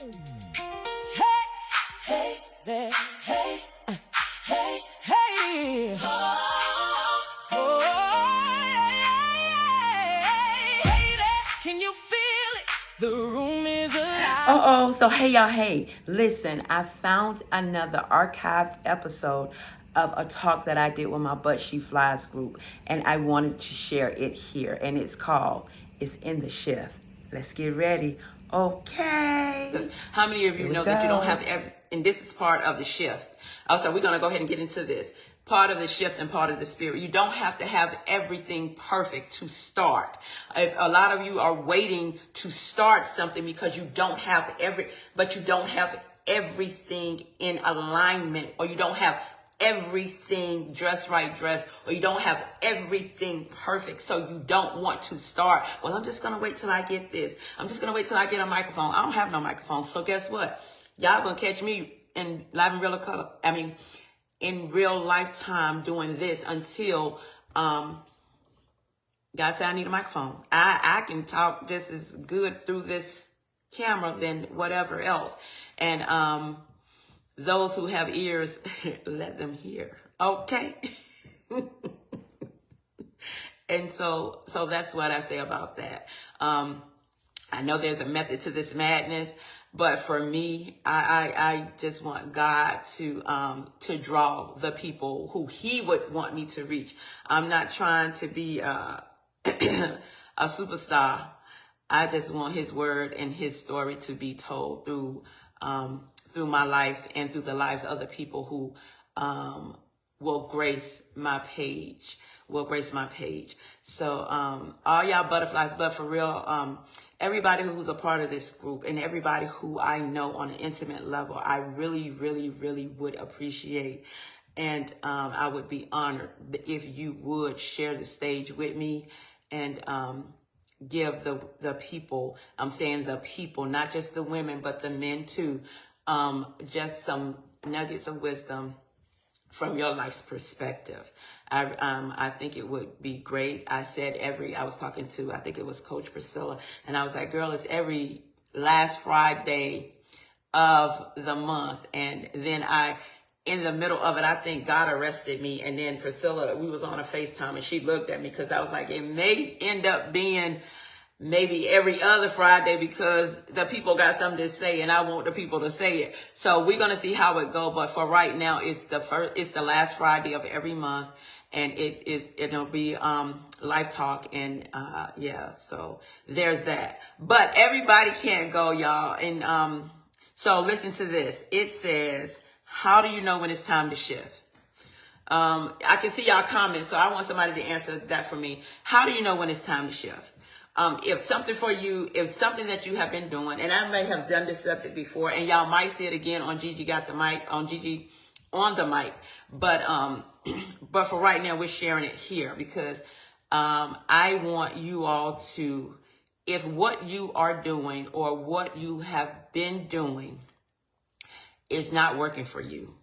Hey there, hey, hey, hey. Hey there, can you feel it? The room is alive. So hey y'all, hey, listen, I found another archived episode of a talk that I did with my ButSheFlys group, and I wanted to share it here, and it's called It's in the Shift. Let's get ready. Okay. How many of you know that you don't have and this is part of the shift. Also, we're going to go ahead and get into this. Part of the shift and part of the spirit. You don't have to have everything perfect to start. If a lot of you are waiting to start something because you don't have everything in alignment, or you don't have everything dressed, or you don't have everything perfect, so you don't want to start. Well, I'm just gonna wait till I get this. I'm just gonna wait till I get a microphone. I don't have no microphone, so guess what? Y'all gonna catch me in live and real color. In real lifetime doing this until God said I need a microphone. I can talk just as good through this camera than whatever else. And those who have ears, let them hear. Okay. And so that's what I say about that. I know there's a method to this madness, but for me, I just want God to draw the people who He would want me to reach. I'm not trying to be a superstar. I just want His word and His story to be told through my life and through the lives of other people who will grace my page. So all y'all butterflies, but for real, everybody who's a part of this group and everybody who I know on an intimate level, I really, really, really would appreciate, and I would be honored if you would share the stage with me and give the people, I'm saying the people, not just the women, but the men too, just some nuggets of wisdom from your life's perspective. I think it would be great. I was talking to, I think it was Coach Priscilla, and I was like, girl, it's every last Friday of the month. And then in the middle of it, I think God arrested me. And then Priscilla, we was on a FaceTime, and she looked at me because I was like, it may end up being maybe every other Friday because the people got something to say and I want the people to say it. So we're going to see how it goes. But for right now, it's the last Friday of every month, and it'll be live talk, and yeah, so there's that. But everybody can't go, y'all. And so listen to this. It says, how do you know when it's time to shift? I can see y'all comments, so I want somebody to answer that for me. How do you know when it's time to shift? If something that you have been doing, and I may have done this subject before, and y'all might see it again on Gigi Got the Mic, on Gigi on the mic, but for right now, we're sharing it here because I want you all to, if what you are doing or what you have been doing is not working for you,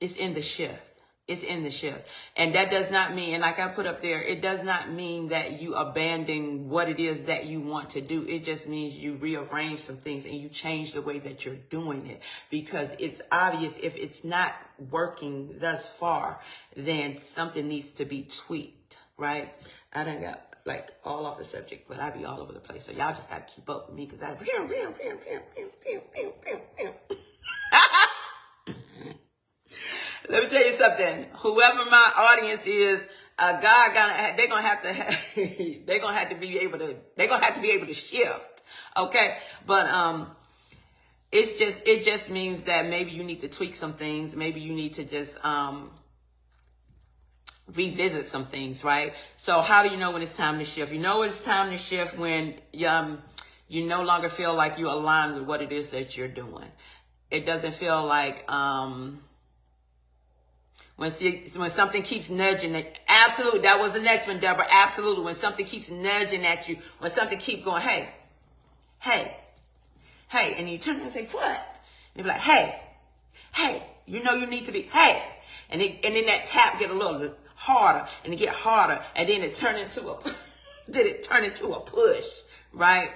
it's in the shift. It's in the shift. And that does not mean, and like I put up there, it does not mean that you abandon what it is that you want to do. It just means you rearrange some things and you change the way that you're doing it, because it's obvious if it's not working thus far, then something needs to be tweaked, right? I done got like all off the subject, but I be all over the place. So y'all just got to keep up with me because Let me tell you something. Whoever my audience is, they're gonna have to be able to shift. Okay. But it just means that maybe you need to tweak some things. Maybe you need to just revisit some things, right? So how do you know when it's time to shift? You know it's time to shift when you no longer feel like you align with what it is that you're doing. It doesn't feel like when something keeps nudging it. Absolutely. That was the next one, Deborah. Absolutely. When something keeps nudging at you, when something keeps going, hey, and you turn around and say, what? And you be like, hey, you know you need to be, hey. And then that tap get a little harder, and it get harder, and then it turn into a push, right?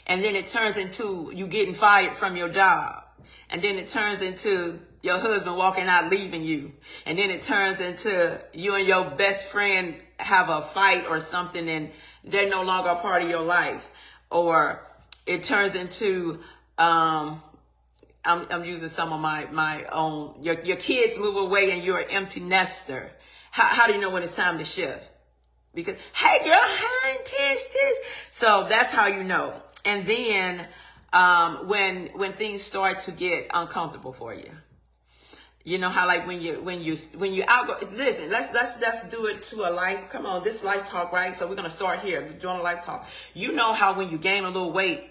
And then it turns into you getting fired from your job. And then it turns into your husband walking out leaving you. And then it turns into you and your best friend have a fight or something and they're no longer a part of your life. Or it turns into, I'm using some of my own, your kids move away and you're an empty nester. How do you know when it's time to shift? Because, hey girl, hi, Tish. So that's how you know. And then when things start to get uncomfortable for you, you know how like when you outgo. Listen, let's do it to a life. Come on, this life talk, right? So we're gonna start here. We're doing a life talk. You know how when you gain a little weight,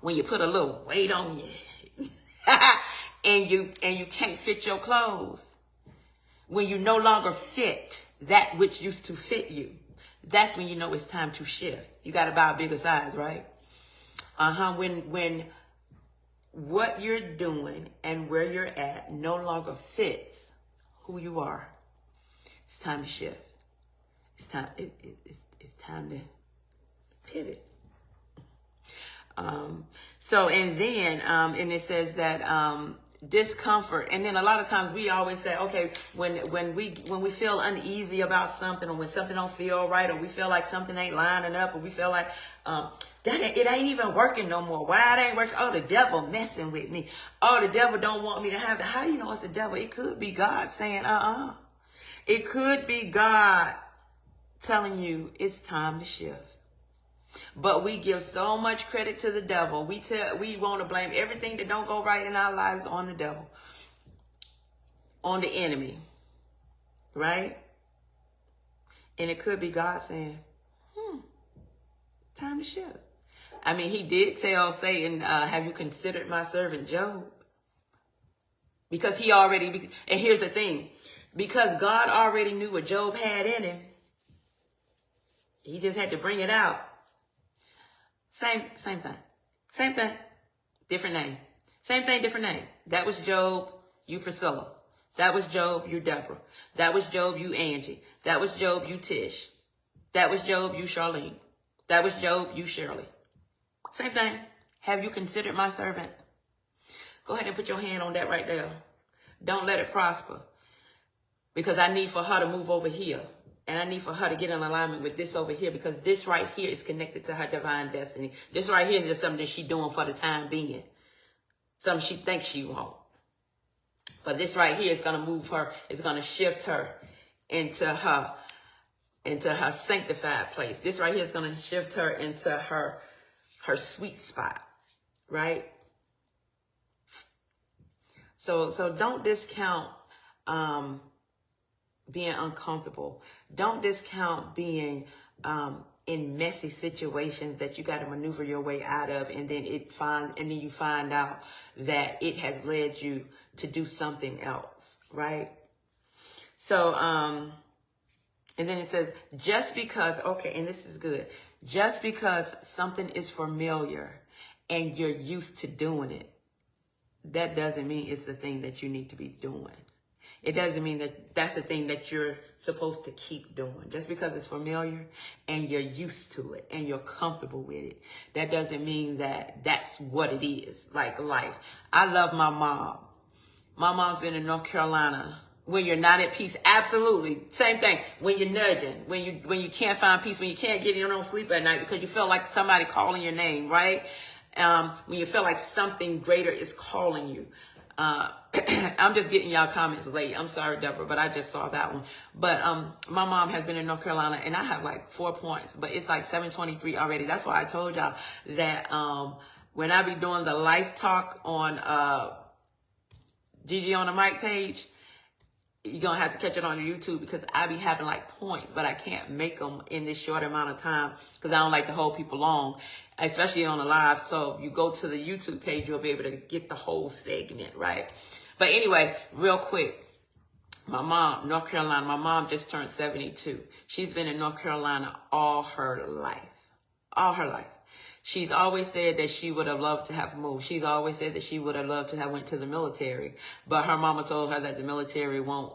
when you put a little weight on you, and you can't fit your clothes, when you no longer fit that which used to fit you, that's when you know it's time to shift. You got to buy a bigger size, right? When what you're doing and where you're at no longer fits who you are, it's time to shift. It's time. It's time to pivot. So and then and it says that discomfort, and then a lot of times we always say, okay, when we feel uneasy about something, or when something don't feel right, or we feel like something ain't lining up, or we feel like it ain't even working no more. Why it ain't working? Oh, the devil messing with me. Oh, the devil don't want me to have it. How do you know it's the devil? It could be God saying, It could be God telling you it's time to shift. But we give so much credit to the devil. We want to blame everything that don't go right in our lives on the devil, on the enemy, right? And it could be God saying, time to shift. I mean, he did tell Satan, have you considered my servant Job? Because and here's the thing, because God already knew what Job had in him, he just had to bring it out. Same thing, different name. Same thing, different name. That was Job, you Priscilla. That was Job, you Deborah. That was Job, you Angie. That was Job, you Tish. That was Job, you Charlene. That was Job, you Shirley. Same thing. Have you considered my servant? Go ahead and put your hand on that right there. Don't let it prosper. Because I need for her to move over here. And I need for her to get in alignment with this over here, because this right here is connected to her divine destiny. This right here is just something that she's doing for the time being. Something she thinks she won't. But this right here is going to move her. It's going to shift her into her sanctified place. This right here is going to shift her into her sweet spot, right? So don't discount being uncomfortable. Don't discount being in messy situations that you got to maneuver your way out of, and then you find out that it has led you to do something else, right? So and then it says, just because, okay, and this is good, just because something is familiar and you're used to doing it, that doesn't mean it's the thing that you need to be doing. It doesn't mean that that's the thing that you're supposed to keep doing. Just because it's familiar and you're used to it and you're comfortable with it, that doesn't mean that that's what it is, like life. I love my mom. My mom's been in North Carolina. When you're not at peace, absolutely. Same thing. When you're nudging, when you can't find peace, when you can't get in on sleep at night because you feel like somebody calling your name, right? When you feel like something greater is calling you. I'm just getting y'all comments late. I'm sorry, Deborah, but I just saw that one. But my mom has been in North Carolina, and I have like 4 points, but it's like 7:23 already. That's why I told y'all that when I be doing the life talk on Gigi on the Mic page, you're going to have to catch it on YouTube, because I be having like points, but I can't make them in this short amount of time because I don't like to hold people long, especially on a live. So if you go to the YouTube page, you'll be able to get the whole segment, right? But anyway, real quick, my mom, North Carolina, my mom just turned 72. She's been in North Carolina all her life. All her life. She's always said that she would have loved to have moved. She's always said that she would have loved to have went to the military. But her mama told her that the military won't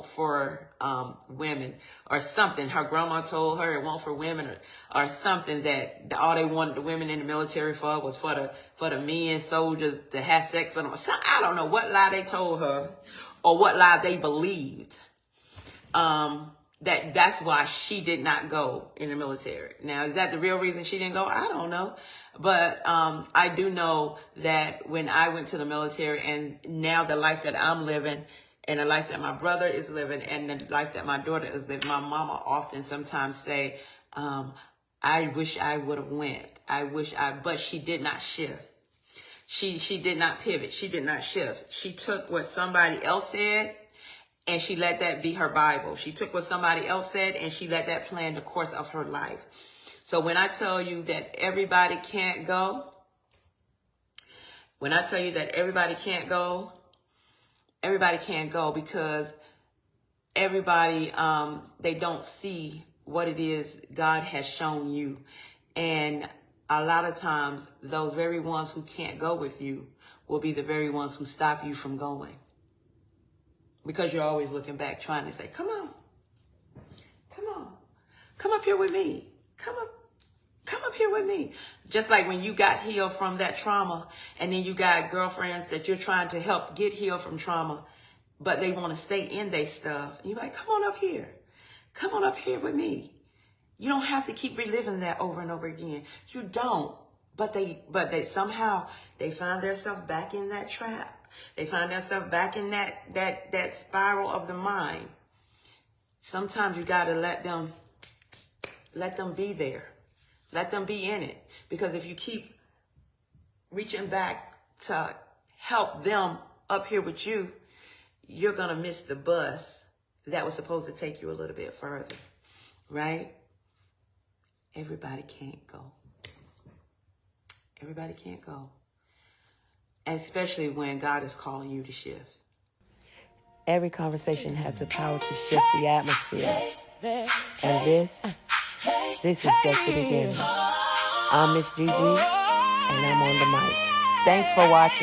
for women or something. Her grandma told her it won't for women or something, that all they wanted the women in the military for was for the men soldiers to have sex with them. So I don't know what lie they told her or what lie they believed. That's why she did not go in the military. Now, is that the real reason she didn't go? I don't know. But I do know that when I went to the military, and now the life that I'm living and the life that my brother is living and the life that my daughter is living, my mama often sometimes say, I wish I would have went. But she did not shift. She did not pivot. She did not shift. She took what somebody else said and she let that be her Bible. She took what somebody else said and she let that plan the course of her life. So when I tell you that everybody can't go, everybody can't go because everybody, they don't see what it is God has shown you. And a lot of times, those very ones who can't go with you will be the very ones who stop you from going. Because you're always looking back, trying to say, come on, come up here with me. Come up here with me. Just like when you got healed from that trauma, and then you got girlfriends that you're trying to help get healed from trauma, but they want to stay in their stuff. You're like, come on up here. Come on up here with me. You don't have to keep reliving that over and over again. You don't. But they somehow they find themselves back in that trap. They find themselves back in that spiral of the mind. Sometimes you got to let them be there. Let them be in it. Because if you keep reaching back to help them up here with you, you're going to miss the bus that was supposed to take you a little bit further. Right? Everybody can't go. Everybody can't go. Especially when God is calling you to shift. Every conversation has the power to shift the atmosphere. And this is just the beginning. I'm Miss Gigi, and I'm on the mic. Thanks for watching.